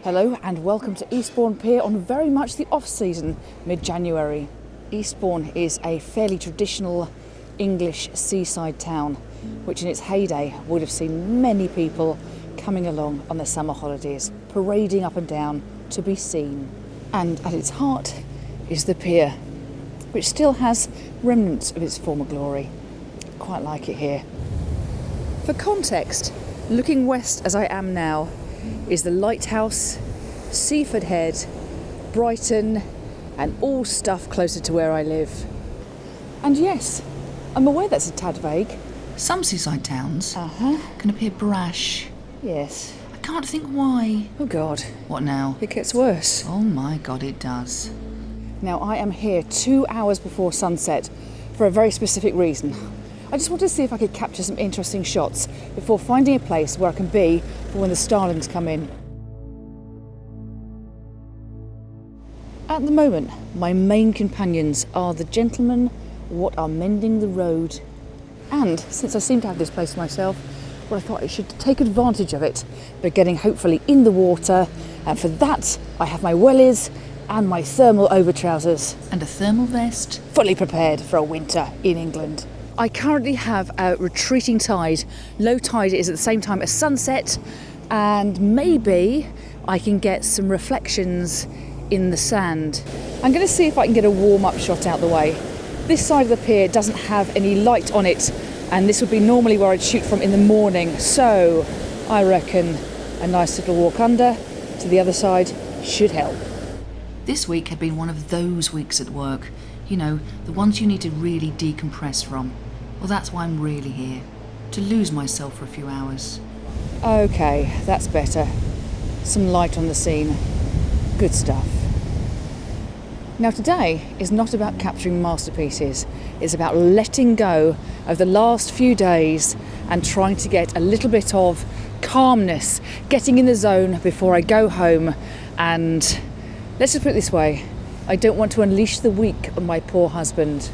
Hello and welcome to Eastbourne Pier on very much the off-season, mid-January. Eastbourne is a fairly traditional English seaside town, which in its heyday would have seen many people coming along on their summer holidays, parading up and down to be seen. And at its heart is the pier, which still has remnants of its former glory. Quite like it here. For context, looking west as I am now is the Lighthouse, Seaford Head, Brighton, and all stuff closer to where I live. And yes, I'm aware that's a tad vague. Some seaside towns can appear brash. Yes. I can't think why. Oh God. What now? It gets worse. Oh my God, it does. Now I am here 2 hours before sunset for a very specific reason. I just wanted to see if I could capture some interesting shots before finding a place where I can be for when the starlings come in. At the moment, my main companions are the gentlemen what are mending the road. And since I seem to have this place to myself, well, I thought I should take advantage of it by getting hopefully in the water. And for that, I have my wellies and my thermal overtrousers. And a thermal vest. Fully prepared for a winter in England. I currently have a retreating tide. Low tide is at the same time as sunset, and maybe I can get some reflections in the sand. I'm going to see if I can get a warm-up shot out the way. This side of the pier doesn't have any light on it, and this would be normally where I'd shoot from in the morning, so I reckon a nice little walk under to the other side should help. This week had been one of those weeks at work. You know, the ones you need to really decompress from. Well, that's why I'm really here. To lose myself for a few hours. Okay, that's better. Some light on the scene. Good stuff. Now today is not about capturing masterpieces. It's about letting go of the last few days and trying to get a little bit of calmness, getting in the zone before I go home. And let's just put it this way. I don't want to unleash the weak on my poor husband.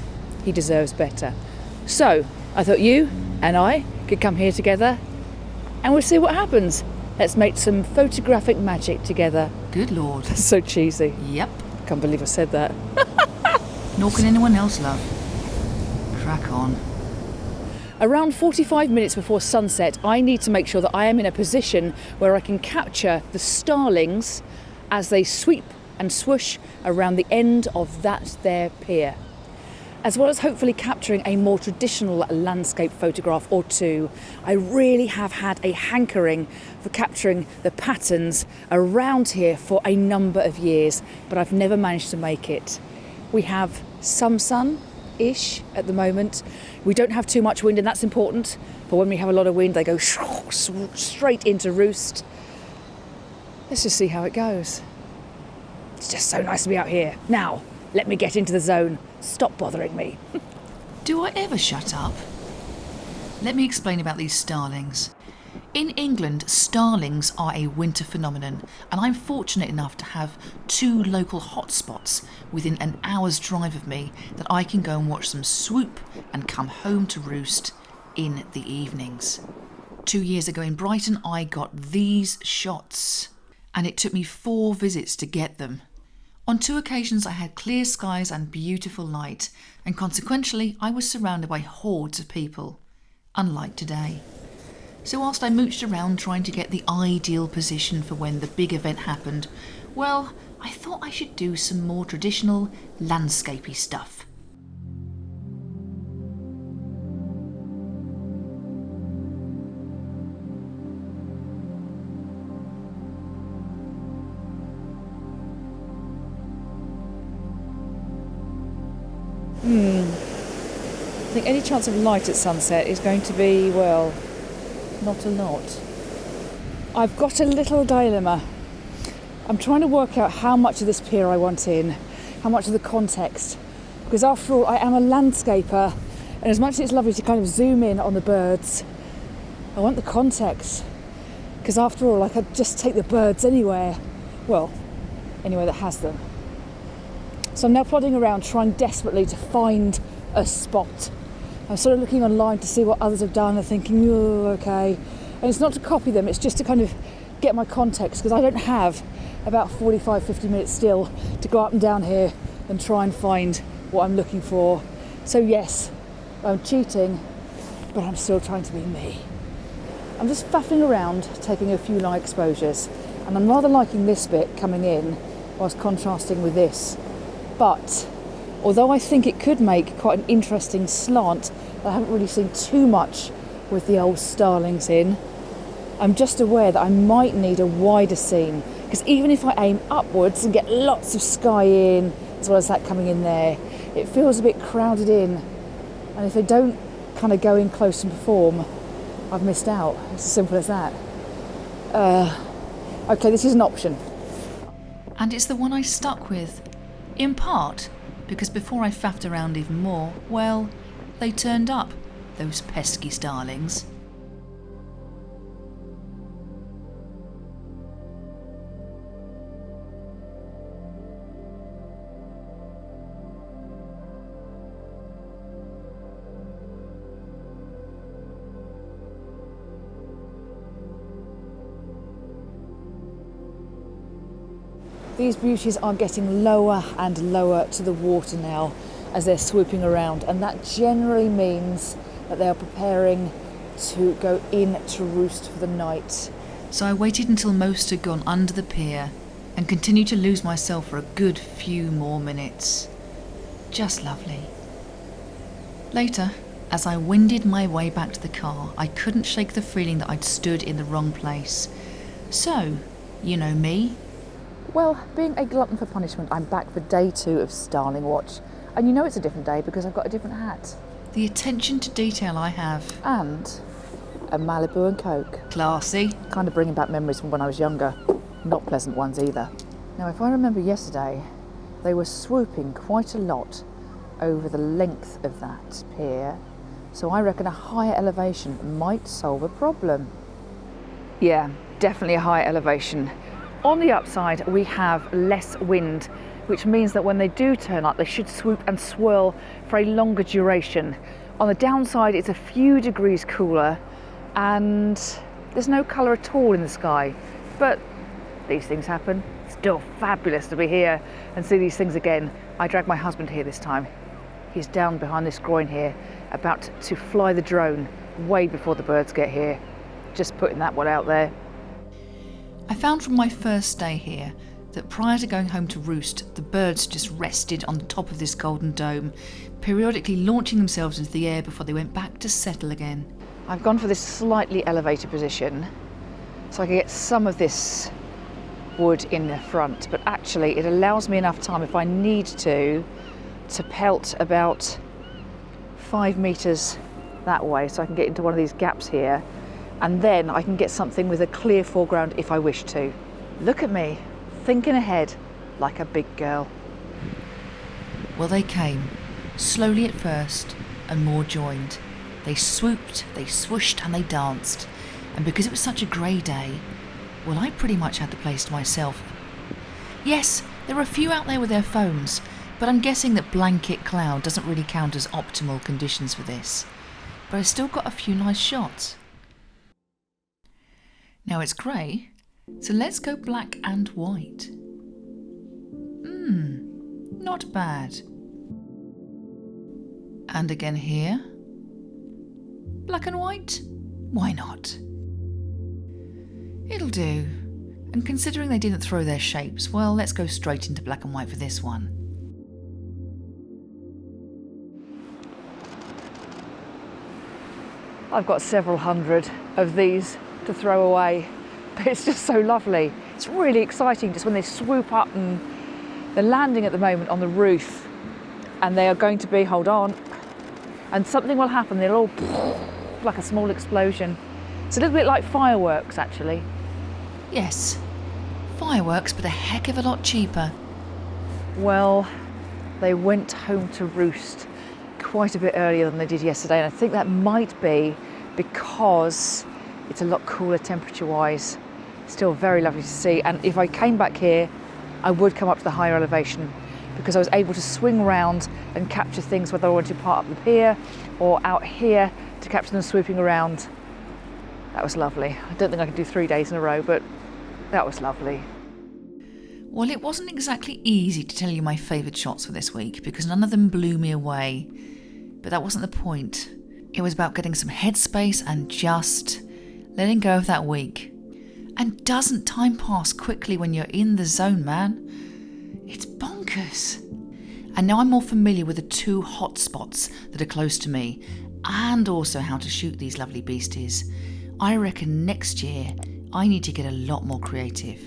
He deserves better. So, I thought you and I could come here together and we'll see what happens. Let's make some photographic magic together. Good Lord. That's so cheesy. Yep. Can't believe I said that. Nor can anyone else, love. Crack on. Around 45 minutes before sunset, I need to make sure that I am in a position where I can capture the starlings as they sweep and swoosh around the end of that there pier, as well as hopefully capturing a more traditional landscape photograph or two. I really have had a hankering for capturing the patterns around here for a number of years, but I've never managed to make it. We have some sun-ish at the moment. We don't have too much wind, and that's important, but when we have a lot of wind, they go straight into roost. Let's just see how it goes. It's just so nice to be out here. Now, let me get into the zone. Stop bothering me. Do I ever shut up? Let me explain about these starlings. In England, starlings are a winter phenomenon, and I'm fortunate enough to have 2 local hotspots within an hour's drive of me that I can go and watch them swoop and come home to roost in the evenings. 2 years ago in Brighton, I got these shots, and it took me 4 visits to get them. On 2 occasions I had clear skies and beautiful light, and consequently I was surrounded by hordes of people, unlike today. So whilst I mooched around trying to get the ideal position for when the big event happened, well, I thought I should do some more traditional landscapey stuff. I think any chance of light at sunset is going to be, well, not a lot. I've got a little dilemma. I'm trying to work out how much of this pier I want in, how much of the context, because after all, I am a landscaper, and as much as it's lovely to kind of zoom in on the birds, I want the context, because after all, I could just take the birds anywhere, well, anywhere that has them. So I'm now plodding around trying desperately to find a spot. I'm sort of looking online to see what others have done and thinking, oh, okay. And it's not to copy them, it's just to kind of get my context, because I don't have about 45-50 minutes still to go up and down here and try and find what I'm looking for. So yes, I'm cheating, but I'm still trying to be me. I'm just faffing around, taking a few light exposures, and I'm rather liking this bit coming in whilst contrasting with this. But although I think it could make quite an interesting slant, I haven't really seen too much with the old starlings in. I'm just aware that I might need a wider scene, because even if I aim upwards and get lots of sky in, as well as that coming in there, it feels a bit crowded in. And if they don't kind of go in close and perform, I've missed out. It's as simple as that. Okay, this is an option. And it's the one I stuck with. In part because before I faffed around even more, well, they turned up, those pesky starlings. These beauties are getting lower and lower to the water now as they're swooping around, and that generally means that they are preparing to go in to roost for the night. So I waited until most had gone under the pier and continued to lose myself for a good few more minutes. Just lovely. Later, as I wended my way back to the car, I couldn't shake the feeling that I'd stood in the wrong place. So, you know me. Well, being a glutton for punishment, I'm back for day 2 of Starling Watch. And you know it's a different day because I've got a different hat. The attention to detail I have. And a Malibu and Coke. Classy. Kind of bringing back memories from when I was younger. Not pleasant ones either. Now, if I remember yesterday, they were swooping quite a lot over the length of that pier. So I reckon a higher elevation might solve a problem. Yeah, definitely a higher elevation. On the upside, we have less wind, which means that when they do turn up, they should swoop and swirl for a longer duration. On the downside, it's a few degrees cooler and there's no colour at all in the sky. But these things happen. It's still fabulous to be here and see these things again. I dragged my husband here this time. He's down behind this groin here, about to fly the drone way before the birds get here. Just putting that one out there. I found from my first day here that prior to going home to roost, the birds just rested on the top of this golden dome, periodically launching themselves into the air before they went back to settle again. I've gone for this slightly elevated position so I can get some of this wood in the front, but actually it allows me enough time if I need to pelt about 5 metres that way so I can get into one of these gaps here. And then I can get something with a clear foreground if I wish to. Look at me, thinking ahead like a big girl. Well, they came, slowly at first, and more joined. They swooped, they swooshed, and they danced. And because it was such a grey day, well, I pretty much had the place to myself. Yes, there were a few out there with their phones, but I'm guessing that blanket cloud doesn't really count as optimal conditions for this. But I still got a few nice shots. Now it's grey, so let's go black and white. Not bad. And again here. Black and white? Why not? It'll do. And considering they didn't throw their shapes, well, let's go straight into black and white for this one. I've got several hundred of these to throw away, but it's just so lovely. It's really exciting just when they swoop up, and they're landing at the moment on the roof and they are going to be, hold on, and something will happen, they'll all like a small explosion. It's a little bit like fireworks actually. Yes, fireworks, but a heck of a lot cheaper. Well, they went home to roost quite a bit earlier than they did yesterday, and I think that might be because it's a lot cooler temperature-wise. Still very lovely to see, and if I came back here, I would come up to the higher elevation because I was able to swing round and capture things, whether I wanted to part up the pier or out here to capture them swooping around. That was lovely. I don't think I can do 3 days in a row, but That was lovely. Well, it wasn't exactly easy to tell you my favourite shots for this week because none of them blew me away. But that wasn't the point. It was about getting some headspace and just letting go of that week. And doesn't time pass quickly when you're in the zone, man? It's bonkers. And now I'm more familiar with the 2 hot spots that are close to me and also how to shoot these lovely beasties. I reckon next year I need to get a lot more creative.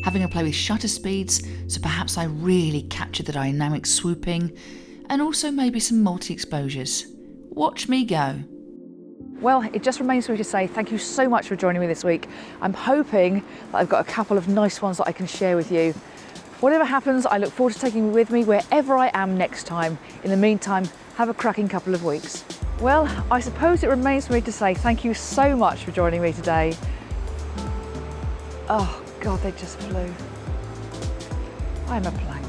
Having a play with shutter speeds, so perhaps I really capture the dynamic swooping, and also maybe some multi-exposures. Watch me go. Well, it just remains for me to say thank you so much for joining me this week. I'm hoping that I've got a couple of nice ones that I can share with you. Whatever happens, I look forward to taking you with me wherever I am next time. In the meantime, have a cracking couple of weeks. Well, I suppose it remains for me to say thank you so much for joining me today. Oh God, they just flew. I'm a plane.